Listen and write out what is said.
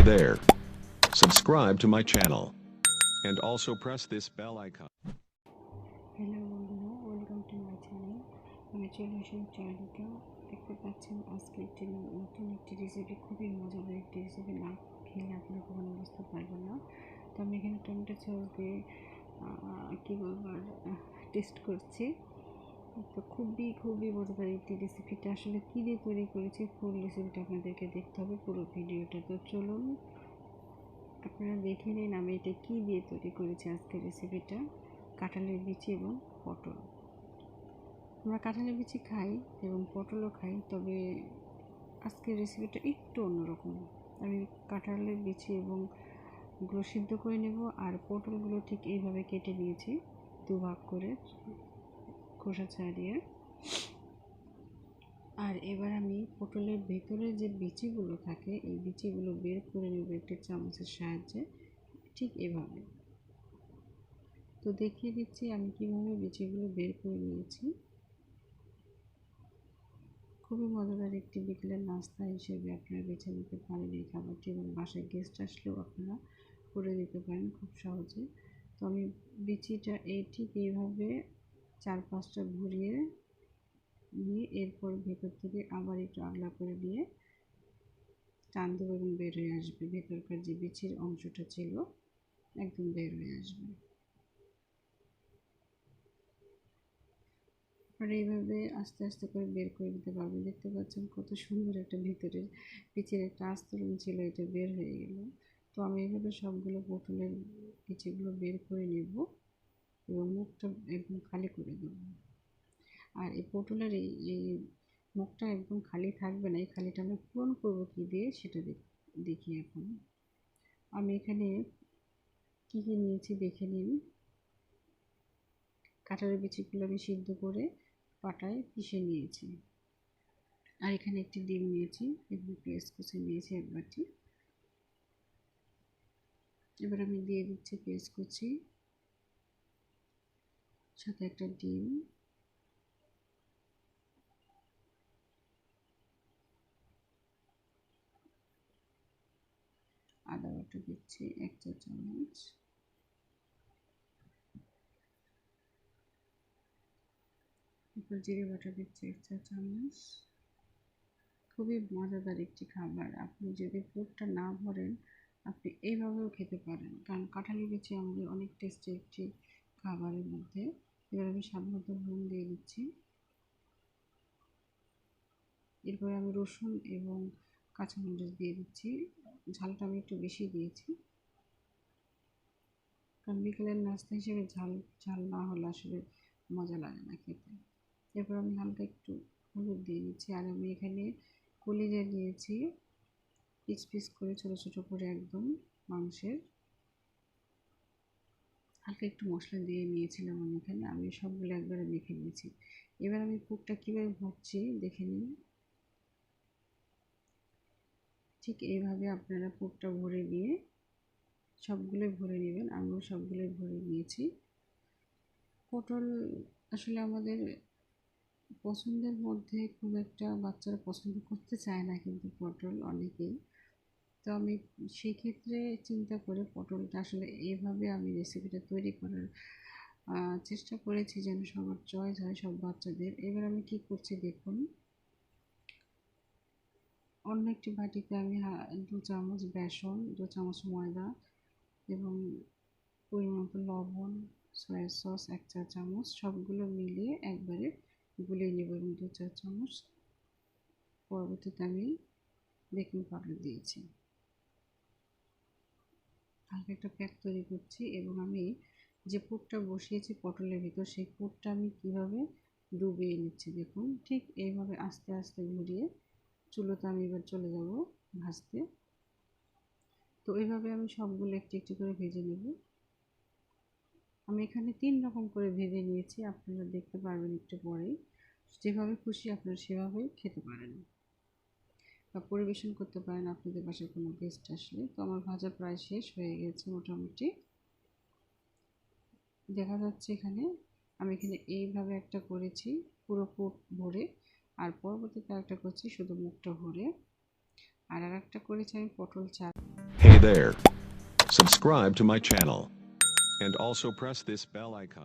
there. Subscribe to my channel and also press this bell icon. Hello বন্ধুরা, welcome to my channel. আমি চলে আসলাম চয়নিকা। দেখতে পাচ্ছেন আজকে নতুন একটি রেসিপি, খুবই মজাদার একটি রেসিপি। না খেলে আপনারা কখনো বুঝতে পারবেন না। তো আমি এখানে টমেটো সস দিয়ে কী বলবো টেস্ট করছি। তো খুবই মজাদার একটি রেসিপিটা আসলে কী দিয়ে তৈরি করেছি, ফুল রেসিপিটা আপনাদেরকে দেখতে হবে পুরো ভিডিওটা। তো চলুন আপনারা দেখে নিন আমি এটা কী দিয়ে তৈরি করেছি আজকের রেসিপিটা। কাঁঠালের বিচি এবং পটল। আমরা কাঁঠালের বিচি খাই এবং পটলও খাই, তবে আজকের রেসিপিটা একটু অন্যরকম। আমি কাঁঠালের বিচি এবং গুলো সিদ্ধ করে নেব, আর পটলগুলো ঠিক এইভাবে কেটে নিয়েছি দুভাগ করে খোসা ছাড়িয়ে। আর এবার আমি পটলের ভেতরে যে বিচিগুলো থাকে এই বিচিগুলো বের করে নেব একটি চামচের সাহায্যে, ঠিক এভাবে। তো দেখিয়ে দিচ্ছি আমি কিভাবে বিচিগুলো বের করে নিয়েছি। খুবই মজাদার একটি বিকেলের নাস্তা হিসেবে আপনারা বেছে নিতে পারেন এই খাবারটি, এবং বাসায় গেস্ট আসলেও আপনারা করে দিতে পারেন খুব সহজে। তো আমি বিচিটা ঠিক এইভাবে 4-5টা ঘুরিয়ে নিয়ে এরপর ভেতর থেকে আবার একটু আগলা করে দিয়ে টান দেবো এবং বের হয়ে আসবে। ভেতরকার যে বিচির অংশটা ছিল একদম বের হয়ে আসবে। আর এইভাবে আস্তে আস্তে করে বের করে দিতে পারবেন। দেখতে পাচ্ছেন কত সুন্দর একটা ভিতরের বিচির একটা আস্তরণ ছিল, এটা বের হয়ে গেল। তো আমি এইভাবে সবগুলো পটলের বিচিগুলো বের করে নেব এবং মুখটা একদম খালি করে দেব। আর এই পটলের এই মুখটা একদম খালি থাকবে না, এই খালিটা আমরা পূরণ করবো কী দিয়ে সেটা দেখি এখন। আমি এখানে কী কী নিয়েছি দেখে নিন। কাঁঠালের বিচিগুলো আমি সিদ্ধ করে পাটায় পিষে নিয়েছি। আর এখানে একটি ডিম নিয়েছি এবং পেঁয়াজ কুচি নিয়েছি এক বাটি। এবার আমি দিয়ে দিচ্ছি পেঁয়াজ কুচি, সাথে একটা ডিম, আদা বাটা দিচ্ছি 1 চা চামচ, এরপর জিরে বাটা দিচ্ছি 1 চা চামচ। খুবই মজাদার একটি খাবার। আপনি যদি পেটটা না ভরেন আপনি এইভাবেও খেতে পারেন, কারণ কাঁঠালের বিচি আমাদের অনেক টেস্টি একটি খাবারের মধ্যে। এবার আমি স্বাদমতো নুন দিয়ে দিচ্ছি। এরপরে আমি রসুন এবং কাঁচামরিচ দিয়ে দিচ্ছি। ঝালটা আমি একটু বেশি দিয়েছি, কারণ বিকেলের নাস্তা হিসেবে ঝাল না হলে আসলে মজা লাগে না খেতে। এরপর আমি হালকা একটু হলুদ দিয়ে দিচ্ছি। আর আমি এখানে কলিজা নিয়েছি পিস পিস করে, ছোটো ছোটো করে একদম মাংসের। হালকা একটু মশলা দিয়ে নিয়েছিলাম আমি এখানে। আমি সবগুলো একবারে মেখে নিয়েছি। এবার আমি পুরটা কীভাবে ভরছি দেখে নিন। ঠিক এইভাবে আপনারা পুরটা ভরে নিয়ে সবগুলোই ভরে নেবেন। আমিও সবগুলোই ভরে নিয়েছি। পটল আসলে আমাদের পছন্দের মধ্যে খুব একটা বাচ্চারা পছন্দ করতে চায় না, কিন্তু পটল অনেকেই। তো আমি সেই ক্ষেত্রে চিন্তা করে পটলটা আসলে এইভাবে আমি রেসিপিটা তৈরি করার চেষ্টা করেছি যেন সবার চয়েস হয়, সব বাচ্চাদের। এবার আমি কি করছি দেখুন। অন্য একটি বাটিতে আমি 2 চামচ বেসন, 2 চামচ ময়দা এবং পরিমাণ মতো লবণ, সয়া সস 1 চা চামচ সবগুলো মিলিয়ে একবারে গুলিয়ে নেব, এবং 2 চা চামচ পরবর্তীতে আমি বেকিং পাউডার দিয়েছি। হালকা একটা প্যাক তৈরি করছি, এবং আমি যে পুরটা বসিয়েছি পটলের ভিতর সেই পুরটা আমি কীভাবে ডুবিয়ে নিচ্ছি দেখুন। ঠিক এইভাবে আস্তে আস্তে ঘুরিয়ে চুলোতে আমি এবার চলে যাব ভাজতে। তো এইভাবে আমি সবগুলো একটু একটু করে ভেজে নেব। আমি এখানে 3 রকম করে ভেজে নিয়েছি, আপনারা দেখতে পারবেন একটু পরেই। যেভাবে খুশি আপনারা সেভাবেই খেতে পারেন বা পরিবেশন করতে পারেন আপনাদের বাসায় কোনো গেস্ট আসলে। তো আমার ভাজা প্রায় শেষ হয়ে গেছে মোটামুটি, দেখা যাচ্ছে এখানে। আমি এখানে এইভাবে একটা করেছি পুরো পুর ভরে, আর পরবর্তীতে একটা করছি শুধু মুখটা ভরে, আর একটা করেছি আমি পটল চাল। Hey there. Subscribe to my channel. And also press this bell icon.